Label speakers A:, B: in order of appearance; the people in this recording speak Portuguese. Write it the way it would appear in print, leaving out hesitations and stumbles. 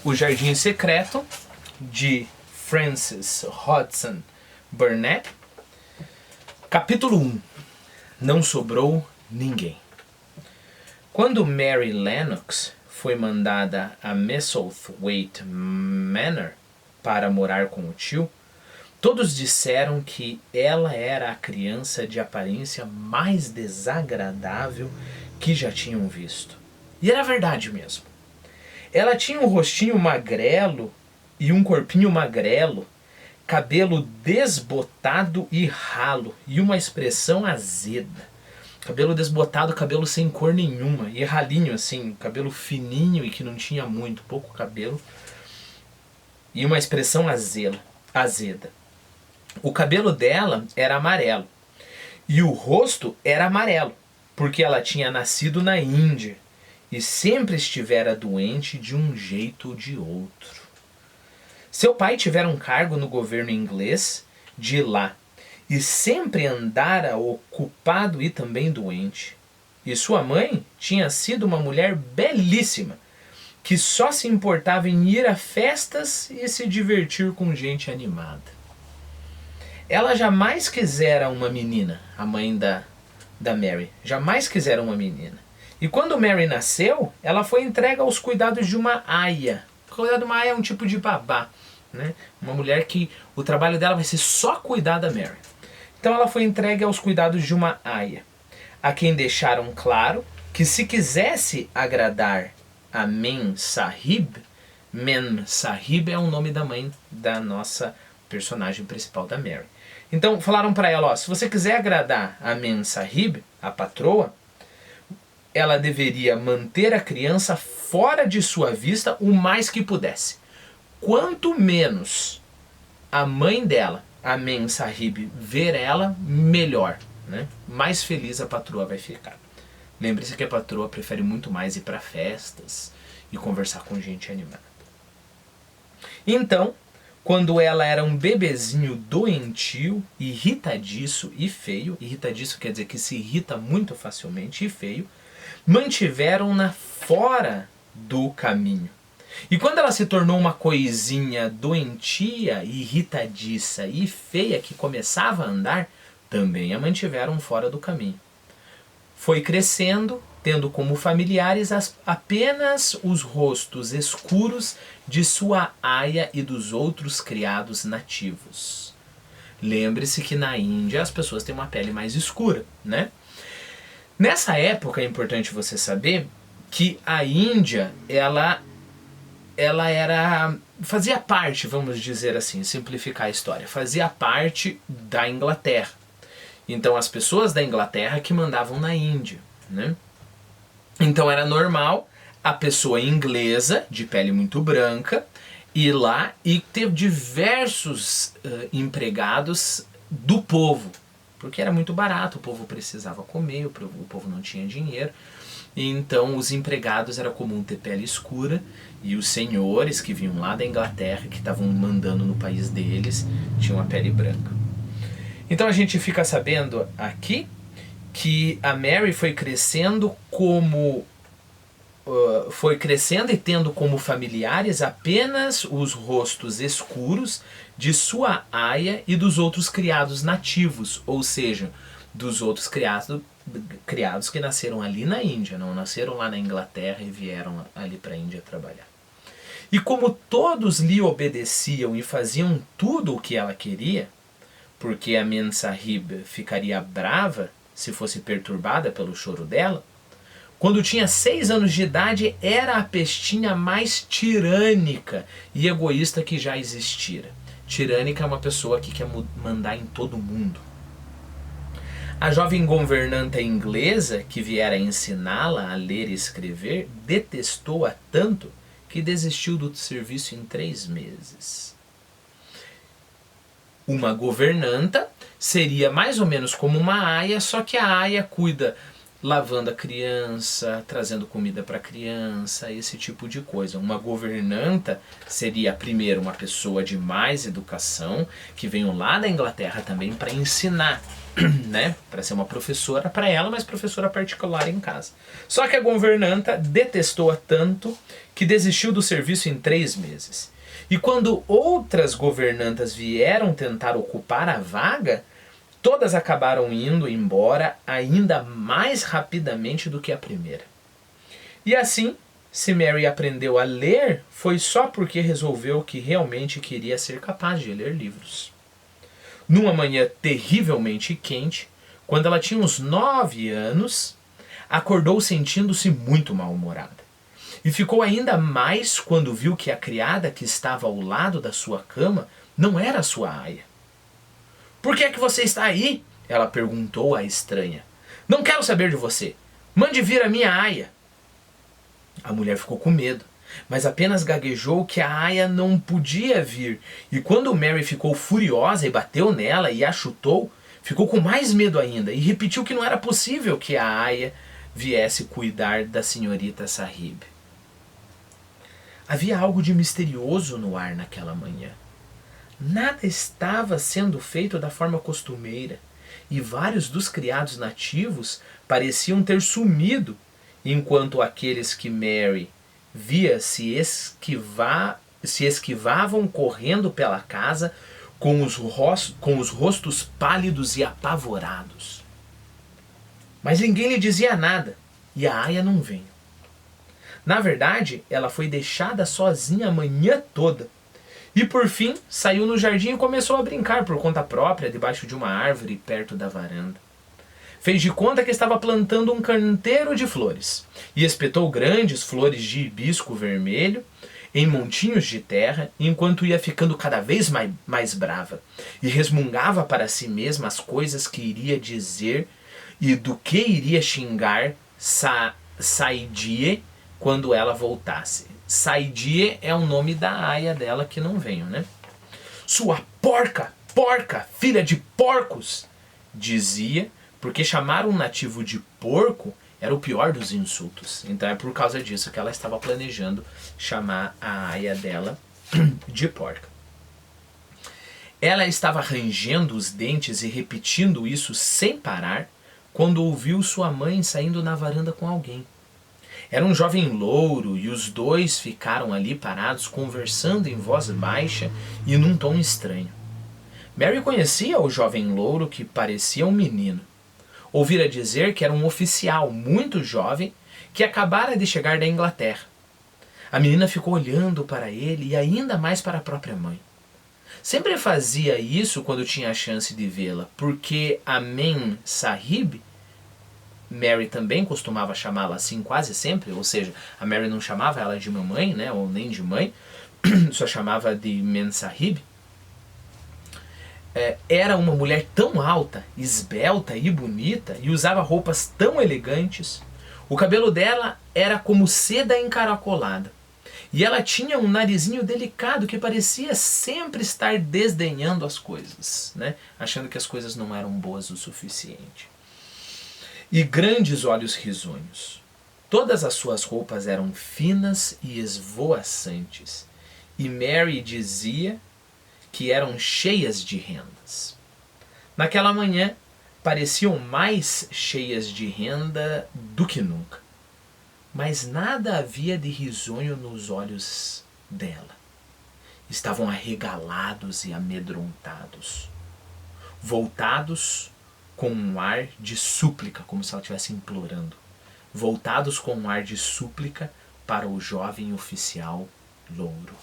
A: O Jardim Secreto, de Frances Hodgson Burnett. Capítulo 1. Não sobrou ninguém. Quando Mary Lennox foi mandada a Misselthwaite Manor para morar com o tio, todos disseram que ela era a criança de aparência mais desagradável que já tinham visto. E era verdade mesmo. Ela tinha um rostinho magrelo e um corpinho magrelo, cabelo desbotado e ralo e uma expressão azeda. Cabelo desbotado, cabelo sem cor nenhuma e ralinho assim, cabelo fininho e que não tinha muito, pouco cabelo e uma expressão azeda. O cabelo dela era amarelo e o rosto era amarelo, porque ela tinha nascido na Índia e sempre estivera doente de um jeito ou de outro. Seu pai tivera um cargo no governo inglês de lá e sempre andara ocupado e também doente. E sua mãe tinha sido uma mulher belíssima, que só se importava em ir a festas e se divertir com gente animada. Ela jamais quisera uma menina, a mãe da Mary, jamais quisera uma menina. E quando Mary nasceu, ela foi entregue aos cuidados de uma aia. O cuidado de uma aia é um tipo de babá, né? Uma mulher que o trabalho dela vai ser só cuidar da Mary. Então ela foi entregue aos cuidados de uma aia, a quem deixaram claro que se quisesse agradar a Mem Sahib é o nome da mãe da nossa personagem principal, da Mary. Então falaram para ela, ó, se você quiser agradar a Mem Sahib, a patroa, ela deveria manter a criança fora de sua vista o mais que pudesse. Quanto menos a mãe dela, a Mem Sahib, ver ela, melhor, né? Mais feliz a patroa vai ficar. Lembre-se que a patroa prefere muito mais ir para festas e conversar com gente animada. Então, quando ela era um bebezinho doentio, irritadiço e feio, irritadiço quer dizer que se irrita muito facilmente e feio, mantiveram-na fora do caminho. E quando ela se tornou uma coisinha doentia, irritadiça e feia que começava a andar, também a mantiveram fora do caminho. Foi crescendo, tendo como familiares apenas os rostos escuros de sua aia e dos outros criados nativos. Lembre-se que na Índia as pessoas têm uma pele mais escura, né? Nessa época é importante você saber que a Índia, ela fazia parte, vamos dizer assim, simplificar a história, fazia parte da Inglaterra. Então as pessoas da Inglaterra que mandavam na Índia, né? Então era normal a pessoa inglesa, de pele muito branca, ir lá e ter diversos empregados do povo, porque era muito barato, o povo precisava comer, o povo não tinha dinheiro. Então os empregados era comum ter pele escura e os senhores que vinham lá da Inglaterra, que estavam mandando no país deles, tinham a pele branca. Então a gente fica sabendo aqui que a Mary foi crescendo e tendo como familiares apenas os rostos escuros de sua aia e dos outros criados nativos, ou seja, dos outros criados que nasceram ali na Índia, não nasceram lá na Inglaterra e vieram ali para a Índia trabalhar. E como todos lhe obedeciam e faziam tudo o que ela queria, porque a Mem Sahib ficaria brava se fosse perturbada pelo choro dela, quando tinha 6 anos de idade era a pestinha mais tirânica e egoísta que já existira. Tirânica é uma pessoa que quer mandar em todo mundo. A jovem governanta inglesa, que viera ensiná-la a ler e escrever, detestou-a tanto que desistiu do serviço em 3 meses. Uma governanta seria mais ou menos como uma aia, só que a aia cuida lavando a criança, trazendo comida para a criança, esse tipo de coisa. Uma governanta seria, primeiro, uma pessoa de mais educação, que veio lá da Inglaterra também para ensinar, né? Para ser uma professora para ela, mas professora particular em casa. Só que a governanta detestou-a tanto que desistiu do serviço em 3 meses. E quando outras governantas vieram tentar ocupar a vaga, todas acabaram indo embora ainda mais rapidamente do que a primeira. E assim, se Mary aprendeu a ler, foi só porque resolveu que realmente queria ser capaz de ler livros. Numa manhã terrivelmente quente, quando ela tinha uns 9 anos, acordou sentindo-se muito mal-humorada. E ficou ainda mais quando viu que a criada que estava ao lado da sua cama não era sua aia. Por que é que você está aí? Ela perguntou à estranha. Não quero saber de você. Mande vir a minha aia. A mulher ficou com medo, mas apenas gaguejou que a aia não podia vir. E quando Mary ficou furiosa e bateu nela e a chutou, ficou com mais medo ainda e repetiu que não era possível que a aia viesse cuidar da senhorita Sahib. Havia algo de misterioso no ar naquela manhã. Nada estava sendo feito da forma costumeira, e vários dos criados nativos pareciam ter sumido, enquanto aqueles que Mary via se esquivavam correndo pela casa com os rostos pálidos e apavorados. Mas ninguém lhe dizia nada, e a aia não veio. Na verdade, ela foi deixada sozinha a manhã toda. E por fim, saiu no jardim e começou a brincar por conta própria debaixo de uma árvore perto da varanda. Fez de conta que estava plantando um canteiro de flores e espetou grandes flores de hibisco vermelho em montinhos de terra, enquanto ia ficando cada vez mais brava e resmungava para si mesma as coisas que iria dizer e do que iria xingar Saidie quando ela voltasse. Saidie é o nome da aia dela que não veio, né? Sua porca, filha de porcos, dizia, porque chamar um nativo de porco era o pior dos insultos. Então é por causa disso que ela estava planejando chamar a aia dela de porca. Ela estava rangendo os dentes e repetindo isso sem parar quando ouviu sua mãe saindo na varanda com alguém. Era um jovem louro e os dois ficaram ali parados conversando em voz baixa e num tom estranho. Mary conhecia o jovem louro que parecia um menino. Ouvira dizer que era um oficial muito jovem que acabara de chegar da Inglaterra. A menina ficou olhando para ele e ainda mais para a própria mãe. Sempre fazia isso quando tinha a chance de vê-la, porque a Mem Sahib, Mary também costumava chamá-la assim quase sempre, ou seja, a Mary não chamava ela de mamãe, né, ou nem de mãe, só chamava de Mem Sahib. Era uma mulher tão alta, esbelta e bonita e usava roupas tão elegantes. O cabelo dela era como seda encaracolada. E ela tinha um narizinho delicado que parecia sempre estar desdenhando as coisas, né? Achando que as coisas não eram boas o suficiente. E grandes olhos risonhos. Todas as suas roupas eram finas e esvoaçantes. E Mary dizia que eram cheias de rendas. Naquela manhã, pareciam mais cheias de renda do que nunca. Mas nada havia de risonho nos olhos dela. Estavam arregalados e amedrontados, voltados com um ar de súplica, como se ela estivesse implorando, voltados com um ar de súplica para o jovem oficial louro.